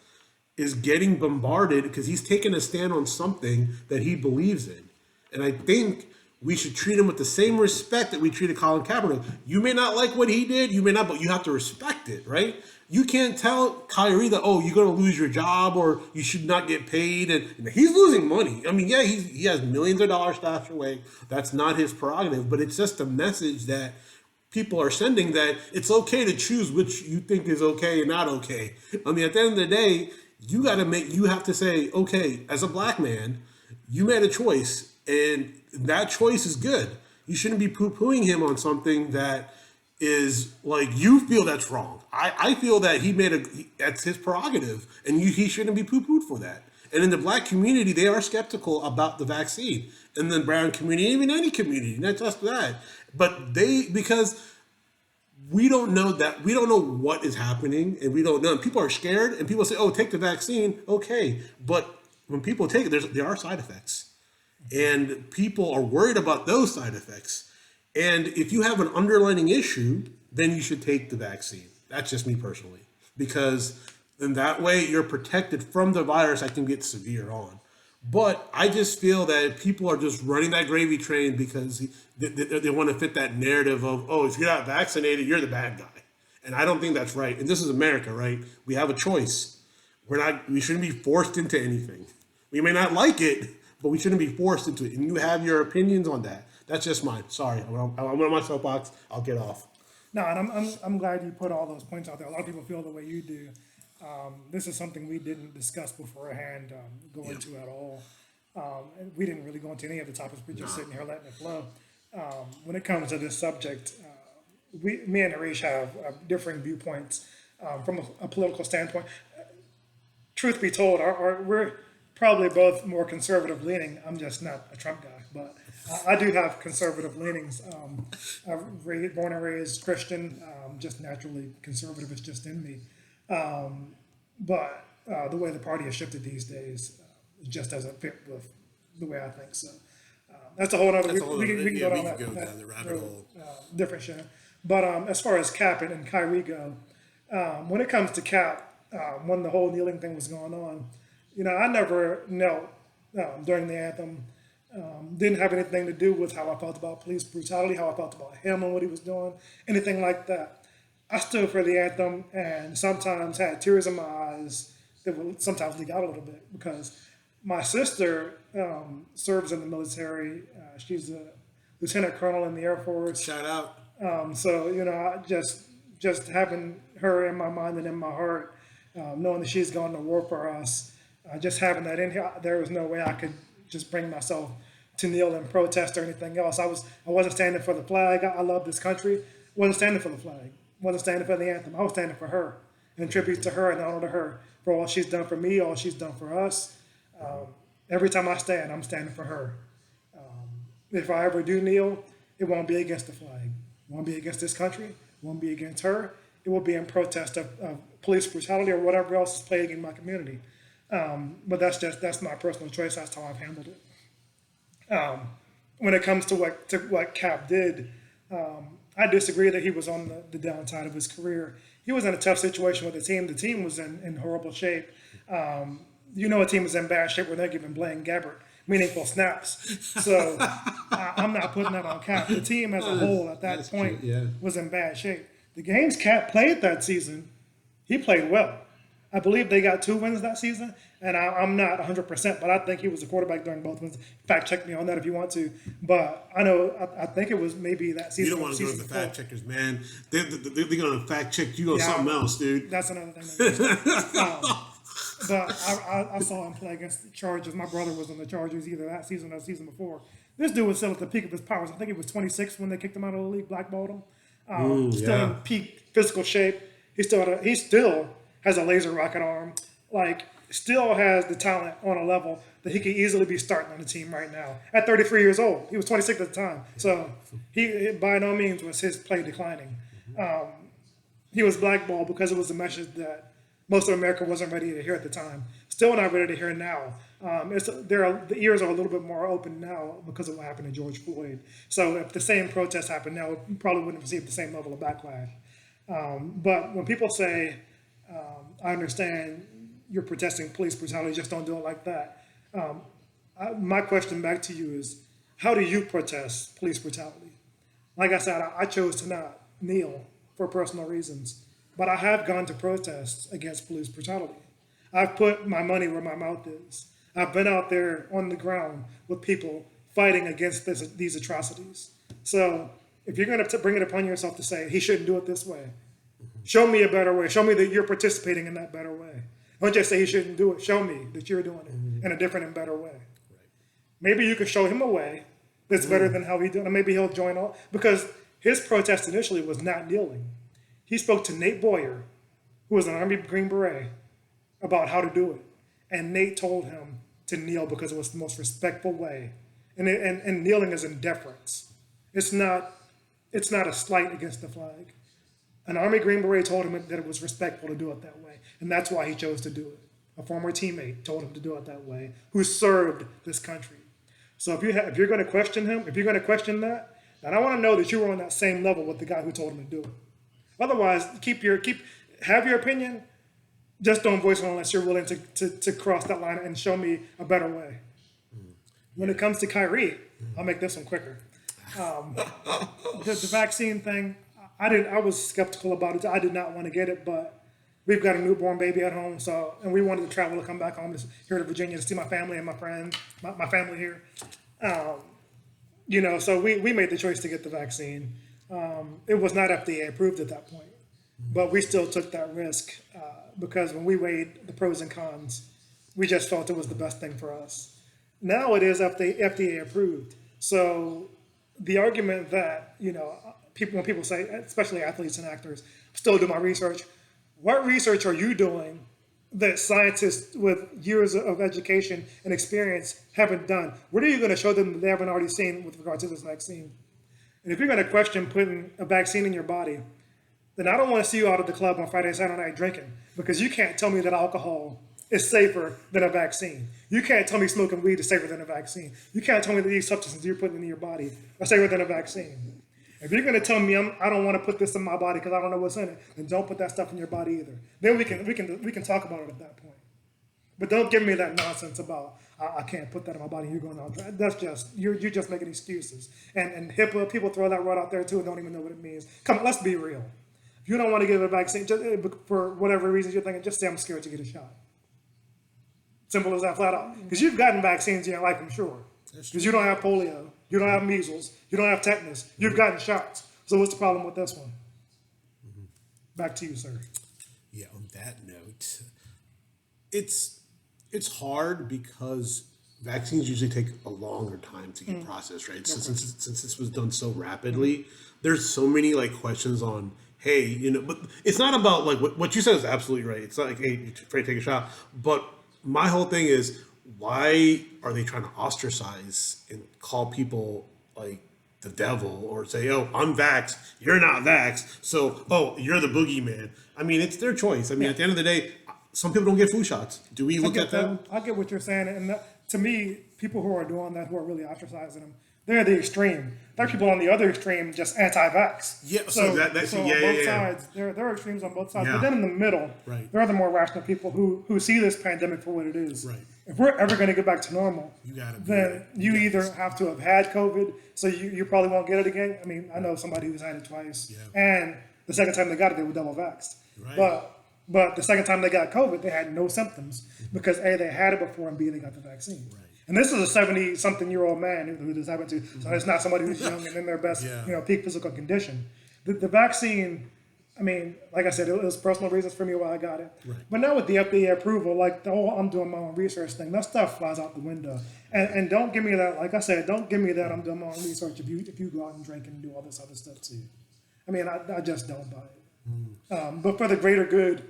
is getting bombarded because he's taking a stand on something that he believes in. And I think we should treat him with the same respect that we treated Colin Kaepernick. You may not like what he did, you may not, but you have to respect it, right? You can't tell Kyrie that, oh, you're going to lose your job or you should not get paid. And he's losing money. I mean, yeah, he has millions of dollars stashed away. That's not his prerogative, but it's just a message that people are sending that it's okay to choose which you think is okay and not okay. I mean, at the end of the day, you have to say, okay, as a black man, you made a choice and that choice is good. You shouldn't be poo-pooing him on something that is like, you feel that's wrong. I feel that that's his prerogative and he shouldn't be poo-pooed for that. And in the black community, they are skeptical about the vaccine. In the brown community, even any community, not just that. But because we don't know what is happening, and we don't know. And people are scared, and people say, "Oh, take the vaccine." Okay, but when people take it, there are side effects, and people are worried about those side effects. And if you have an underlying issue, then you should take the vaccine. That's just me personally, because in that way you're protected from the virus that can get severe on. But I just feel that people are just running that gravy train because they want to fit that narrative of, oh, if you're not vaccinated, you're the bad guy. And I don't think that's right. And this is America, right? We have a choice. We shouldn't be forced into anything. We may not like it, but we shouldn't be forced into it. And you have your opinions on that. That's just mine. Sorry, I'm on my soapbox. I'll get off. No, and I'm glad you put all those points out there. A lot of people feel the way you do. This is something we didn't discuss beforehand, go into at all. And we didn't really go into any of the topics. We're just sitting here letting it flow. When it comes to this subject, me and Harish have differing viewpoints from a political standpoint. Truth be told, we're probably both more conservative leaning. I'm just not a Trump guy, but I do have conservative leanings. Born and raised Christian, just naturally conservative. It's just in me. But the way the party has shifted these days just doesn't fit with the way I think. So that's a whole other. We can go down the rabbit hole. Different show. But as far as Cap and Kyrie go, when it comes to Cap, when the whole kneeling thing was going on, I never knelt during the anthem. Didn't have anything to do with how I felt about police brutality, how I felt about him and what he was doing, anything like that. I stood for the anthem and sometimes had tears in my eyes that would sometimes leak out a little bit because my sister serves in the military. She's a lieutenant colonel in the Air Force. Shout out. So, I just having her in my mind and in my heart, knowing that she's going to war for us, just having that in here, there was no way I could just bring myself to kneel and protest or anything else. I wasn't standing for the flag. I love this country. Wasn't standing for the flag. Wasn't standing for the anthem. I was standing for her, in tribute to her and honor to her for all she's done for me, all she's done for us. Every time I stand, I'm standing for her. If I ever do kneel, it won't be against the flag. It won't be against this country. It won't be against her. It will be in protest of police brutality or whatever else is plaguing my community. But that's my personal choice. That's how I've handled it. When it comes to what Cap did, I disagree that he was on the downside of his career. He was in a tough situation with the team. The team was in horrible shape. A team is in bad shape when they're giving Blaine Gabbert meaningful snaps. So I'm not putting that on Cap. The team as a whole at that point was in bad shape. The games Cap played that season, he played well. I believe they got 2 wins that season, and I'm not 100%, but I think he was the quarterback during both wins. Fact check me on that if you want to. But I know, I think it was maybe that season. You don't want to go to the fact checkers, man. They're going to fact check you on something else, dude. That's another thing. But I saw him play against the Chargers. My brother was on the Chargers either that season or the season before. This dude was still at the peak of his powers. I think he was 26 when they kicked him out of the league, blackballed him. Still in peak physical shape. He still has a laser rocket arm. Like, still has the talent on a level that he could easily be starting on the team right now. At 33 years old, he was 26 at the time. So he by no means was his play declining. He was blackballed because it was a message that most of America wasn't ready to hear at the time. Still not ready to hear now. The ears are a little bit more open now because of what happened to George Floyd. So if the same protest happened now, we probably wouldn't receive the same level of backlash. But when people say, I understand you're protesting police brutality, just don't do it like that. My question back to you is, how do you protest police brutality? Like I said, I chose to not kneel for personal reasons, but I have gone to protests against police brutality. I've put my money where my mouth is. I've been out there on the ground with people fighting against these atrocities. So if you're going to bring it upon yourself to say, he shouldn't do it this way, show me a better way. Show me that you're participating in that better way. Don't just say he shouldn't do it. Show me that you're doing it in a different and better way. Right. Maybe you could show him a way that's better than how he did it. Maybe he'll join all. Because his protest initially was not kneeling. He spoke to Nate Boyer, who was an Army Green Beret, about how to do it. And Nate told him to kneel because it was the most respectful way. And kneeling is in deference. It's not a slight against the flag. An Army Green Beret told him that it was respectful to do it that way. And that's why he chose to do it. A former teammate told him to do it that way, who served this country. So if you're going to question him, if you're going to question that, then I want to know that you were on that same level with the guy who told him to do it. Otherwise, have your opinion, just don't voice it unless you're willing to cross that line and show me a better way. When it comes to Kyrie, I'll make this one quicker. The vaccine thing, I was skeptical about it. I did not want to get it, but we've got a newborn baby at home, and we wanted to travel to come back home here to Virginia to see my family and my friends, my family here. So we made the choice to get the vaccine. It was not FDA approved at that point, but we still took that risk because when we weighed the pros and cons, we just felt it was the best thing for us. Now it is FDA approved. So the argument that, when people say, especially athletes and actors, still do my research. What research are you doing that scientists with years of education and experience haven't done? What are you going to show them that they haven't already seen with regard to this vaccine? And if you're going to question putting a vaccine in your body, then I don't want to see you out at the club on Friday and Saturday night drinking, because you can't tell me that alcohol is safer than a vaccine. You can't tell me smoking weed is safer than a vaccine. You can't tell me that these substances you're putting into your body are safer than a vaccine. If you're going to tell me I don't want to put this in my body because I don't know what's in it, then don't put that stuff in your body either. Then we can talk about it at that point. But don't give me that nonsense about I can't put that in my body. You're going out. That's just you're just making excuses. And HIPAA, people throw that word out there too and don't even know what it means. Come on, let's be real. If you don't want to get a vaccine, just, for whatever reasons you're thinking, just say I'm scared to get a shot. Simple as that, flat out. Because you've gotten vaccines in your life, I'm sure. Because you don't have polio, you don't have measles, you don't have tetanus. You've gotten shots. So what's the problem with this one? Back to you, sir. Yeah, on that note, it's hard because vaccines usually take a longer time to get processed, right? So since this was done so rapidly, there's so many questions on, hey, but it's not about what you said is absolutely right. It's not like, hey, you're afraid to take a shot. But my whole thing is, why are they trying to ostracize and call people like the devil, or say, oh, I'm vaxxed, you're not vaxxed, so, oh, you're the boogeyman? I mean, it's their choice. I mean, at the end of the day, some people don't get flu shots. Do we look at them? I get what you're saying. And to me, people who are doing that, who are really ostracizing them, they're the extreme. There are people on the other extreme just anti-vax. Yeah, so that's on both sides. There are extremes on both sides. Yeah. But then in the middle, there are the more rational people who see this pandemic for what it is. Right. If we're ever going to get back to normal, then you either have to have had COVID, so you probably won't get it again. I mean, I know somebody who's had it twice, and the second time they got it, they were double vaxxed. Right. But But the second time they got COVID, they had no symptoms because A, they had it before, and B, they got the vaccine. Right. And this is a 70-something-year-old man who this happened to. So it's not somebody who's young and in their best, peak physical condition. The vaccine, I mean, like I said, it was personal reasons for me why I got it. Right. But now with the FDA approval, like the whole I'm doing my own research thing, that stuff flies out the window. And don't give me that, like I said, don't give me that I'm doing my own research if you go out and drink and do all this other stuff too. I mean, I just don't buy it. But for the greater good,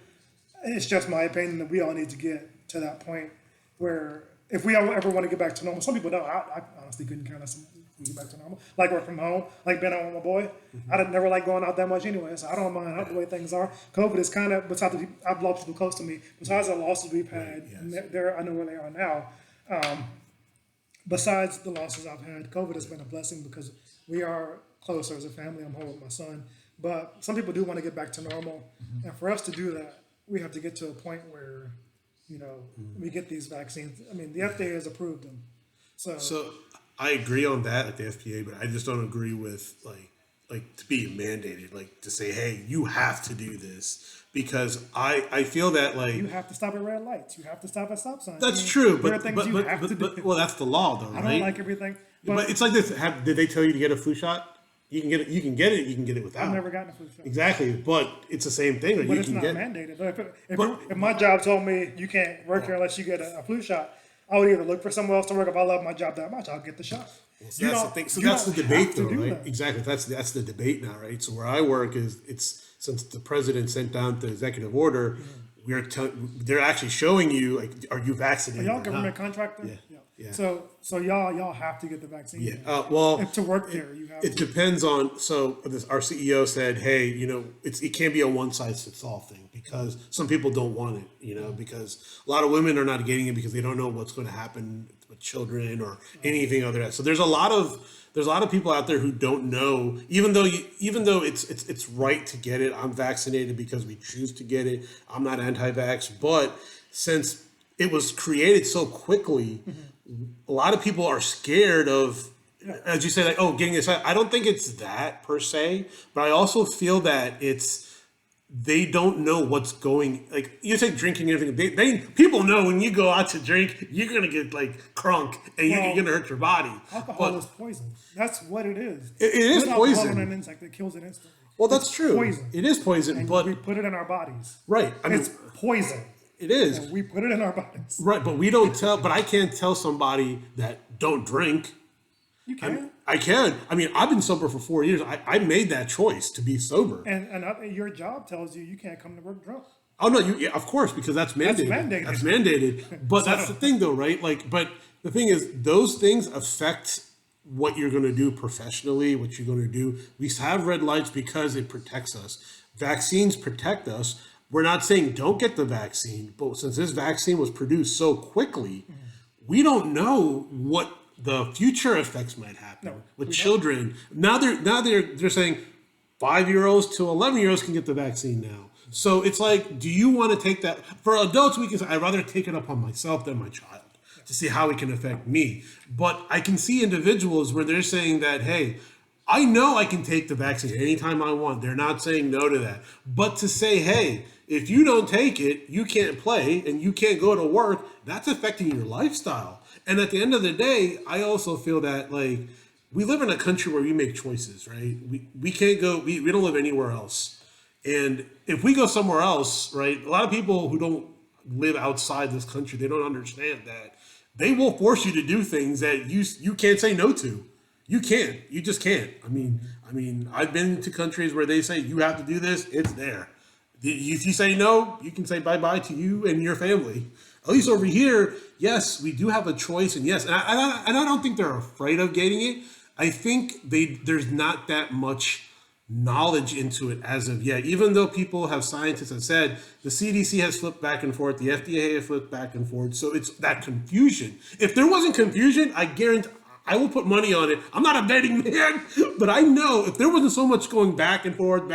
it's just my opinion that we all need to get to that point where if we ever want to get back to normal, some people don't. I honestly couldn't care less if we get back to normal. Like work from home, like being out with my boy. I didn't never like going out that much anyway, so I don't mind how the way things are. COVID is kind of, besides I've lost people close to me, besides the losses we've had, and I know where they are now. Besides the losses I've had, COVID has been a blessing because we are closer as a family. I'm home with my son. But some people do want to get back to normal. And for us to do that, we have to get to a point where, we get these vaccines. I mean, the FDA has approved them. So I agree on that at the FDA, but I just don't agree with like to be mandated, like to say, hey, you have to do this. Because I feel that you have to stop at red lights. You have to stop at stop signs. That's true, there are things you have to do. Well, that's the law, though, right? I don't like everything, but it's like this. Did they tell you to get a flu shot? You can get it. You can get it. You can get it without. I've never gotten a flu shot. Exactly, but it's the same thing. But it's not mandated. If my job told me you can't work here unless you get a flu shot, I would either look for somewhere else to work. If I love my job that much, I'll get the shot. So that's the thing. So that's the debate, though, right? Exactly. That's the debate now, right? So where I work it's since the president sent down the executive order, they're actually showing you, like, are you vaccinated? Are y'all government contractor? Yeah. So y'all have to get the vaccine. Yeah. Well, to work there, you have. It depends on. So our CEO said, hey, it can't be a one size fits all thing because some people don't want it. Because a lot of women are not getting it because they don't know what's going to happen with children or anything other than that. So there's a lot of people out there who don't know. Even though it's right to get it. I'm vaccinated because we choose to get it. I'm not anti-vax, but since it was created so quickly. A lot of people are scared of, as you say, like, getting this. I don't think it's that per se, but I also feel that they don't know what's going. Like you say, drinking and everything. People know when you go out to drink, you're gonna get like crunk and you're gonna hurt your body. Alcohol is poison. That's what it is. It is poison. Alcohol in an insect that kills it instantly. Well, that's true. Poison. It is poison, and but we put it in our bodies. Right. It's poison. It is. And we put it in our bodies. Right, but we don't tell. But I can't tell somebody that don't drink. You can. I can. I mean, I've been sober for 4 years. I made that choice to be sober. And your job tells you can't come to work drunk. Oh no, of course, because that's mandated. That's mandated. But that's the thing, though, right? Like, but the thing is, those things affect what you're going to do professionally. What you're going to do. We have red lights because it protects us. Vaccines protect us. We're not saying don't get the vaccine, but since this vaccine was produced so quickly, we don't know what the future effects might happen with children. Now they're saying 5-year-olds to 11-year-olds can get the vaccine now. So it's like, do you want to take that? For adults, we can say, I'd rather take it upon myself than my child to see how it can affect me. But I can see individuals where they're saying that, hey, I know I can take the vaccine anytime I want. They're not saying no to that. But to say, hey, if you don't take it, you can't play and you can't go to work, that's affecting your lifestyle. And at the end of the day, I also feel that, like, we live in a country where we make choices, right? We can't go, we don't live anywhere else. And if we go somewhere else, right, a lot of people who don't live outside this country, they don't understand that they will force you to do things that you can't say no to. You can't. You just can't. I mean, I've been to countries where they say you have to do this. It's there. If you say no, you can say bye-bye to you and your family. At least over here, yes, we do have a choice, and yes, and I don't think they're afraid of getting it. I think there's not that much knowledge into it as of yet. Even though scientists have said the CDC has flipped back and forth, the FDA has flipped back and forth, so it's that confusion. If there wasn't confusion, I guarantee. I will put money on it. I'm not a betting man, but I know if there wasn't so much going back and forth,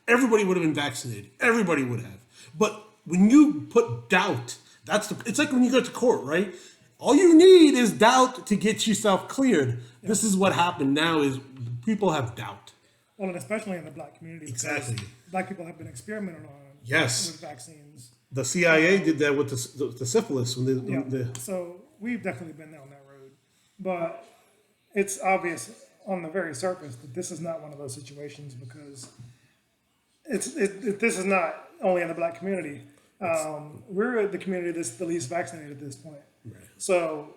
everybody would have been vaccinated. Everybody would have. But when you put doubt, it's like when you go to court, right? All you need is doubt to get yourself cleared. Yeah. This is what happened now is people have doubt. Well, and especially in the black community. Exactly. Black people have been experimented on Yes. with vaccines. The CIA did that with the syphilis when So we've definitely been down that road, but it's obvious on the very surface that this is not one of those situations because this is not only in the black community. We're the community that's the least vaccinated at this point. Right. So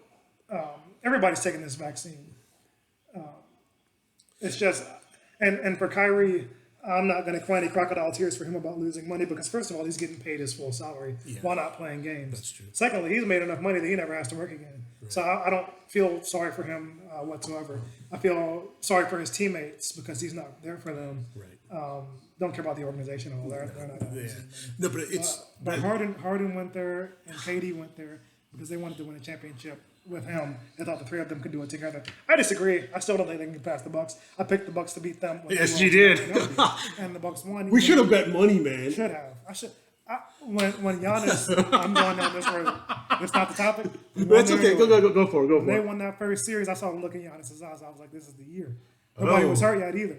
everybody's taking this vaccine. It's just, and for Kyrie, I'm not going to cry any crocodile tears for him about losing money because first of all, he's getting paid his full salary while not playing games. That's true. Secondly, he's made enough money that he never has to work again. Right. So I don't feel sorry for him whatsoever. I feel sorry for his teammates because he's not there for them. Right. Don't care about the organization at all. They're not going to. No, but it's but Harden went there and KD went there because they wanted to win a championship with him. I thought the three of them could do it together. I disagree. I still don't think they can pass the Bucks. I picked the Bucks to beat them. Yes, you did. And the Bucks won. We should have bet money, man. Should have. When Giannis, I'm going down this road. It's not the topic. It's okay. Go for it. Go for They it. won that first series. I saw the look in Giannis's eyes. I was like, this is the year. Nobody was hurt yet either.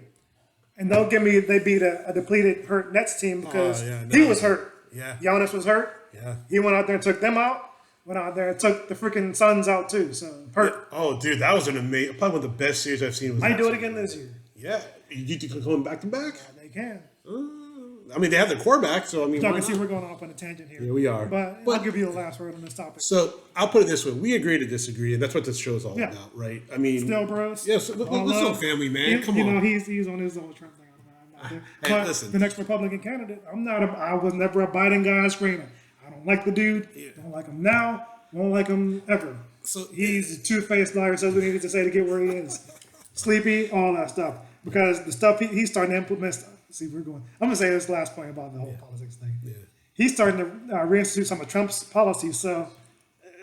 And don't give me they beat a depleted, hurt Nets team because he was hurt. Yeah. Giannis was hurt. Yeah. He went out there and took them out. Went out there and took the freaking Suns out too. So hurt. Oh, dude, that was an amazing, probably one of the best series I've seen. Might do it again this year. Yeah. You think they're going back to back? Yeah, they can. I mean, they have the quarterback, so I mean, I can see we're going off on a tangent here. Yeah, we are. But I'll give you the last word on this topic. So I'll put it this way: we agree to disagree, and that's what this show is all about, right? I mean, still, bros. Yes, let's go, family, man. Come on. You know, he's on his own Trump thing. But listen. The next Republican candidate, I was never a Biden guy screaming. I don't like the dude. Don't like him now. Won't like him ever. So he's a two-faced liar. Says what he needs to say to get where he is. Sleepy, all that stuff. Because the stuff he's starting to implement. See, we're going. I'm gonna say this last point about the whole politics thing. Yeah. He's starting to reinstitute some of Trump's policies. So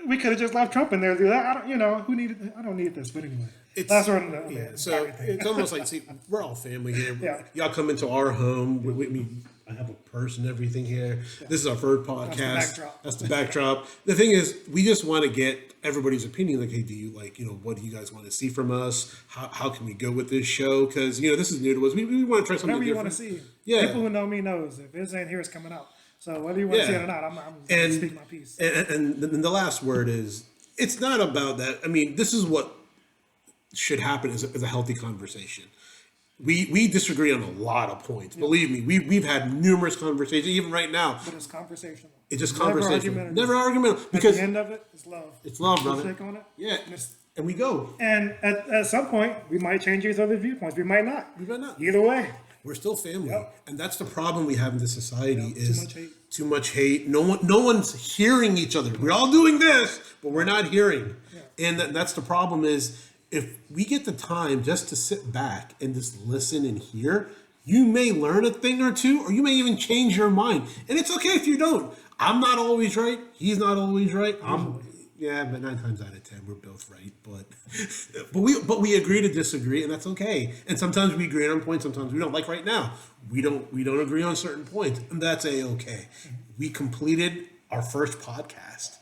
we could have just left Trump in there. I don't need this. But anyway, last word on the So it's almost like, see, we're all family here. Y'all come into our home. I have a purse and everything here. Yeah. This is our third podcast. That's the backdrop. The thing is, we just want to get everybody's opinion. Like, hey, do you what do you guys want to see from us? How can we go with this show? Because, this is new to us. We want to try something different. Whatever you want to see. Yeah. People who know me knows if it's in here, it's coming out. So whether you want to see it or not, I'm going to speak my piece. And the last word is, it's not about that. I mean, this is what should happen is a healthy conversation. We disagree on a lot of points. Yeah. Believe me, we've had numerous conversations, even right now. But it's conversational. It's just conversational. Never argumentative. Because at the end of it, it's love. It's love, brother. Take on it. Yeah. And we go. And at some point, we might change each other's viewpoints. We might not. We might not. Either way. We're still family. Yep. And that's the problem we have in this society is too much hate. No one's hearing each other. We're all doing this, but we're not hearing. Yeah. And that's the problem is, if we get the time just to sit back and just listen and hear, you may learn a thing or two, or you may even change your mind. And it's okay if you don't. I'm not always right. He's not always right. But 9 times out of 10, we're both right. But we agree to disagree, and that's okay. And sometimes we agree on points. Sometimes we don't. Like right now, we don't agree on certain points, and that's okay. We completed our first podcast.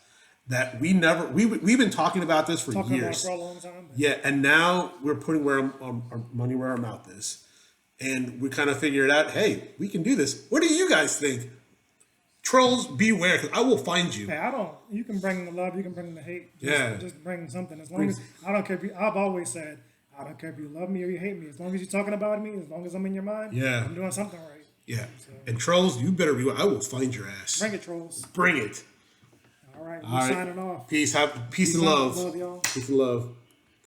That we've been talking about this for years. For a long time. Yeah, and now we're putting our money where our mouth is, and we kind of figured out, hey, we can do this. What do you guys think? Trolls, beware, because I will find you. Hey, you can bring the love, you can bring the hate. Just bring something. As long as I don't care. I've always said, I don't care if you love me or you hate me. As long as you're talking about me, as long as I'm in your mind, I'm doing something right. Yeah, and trolls, you better be. I will find your ass. Bring it, trolls. Bring it. All right, we're signing off. Peace and love. Love, y'all. Peace and love.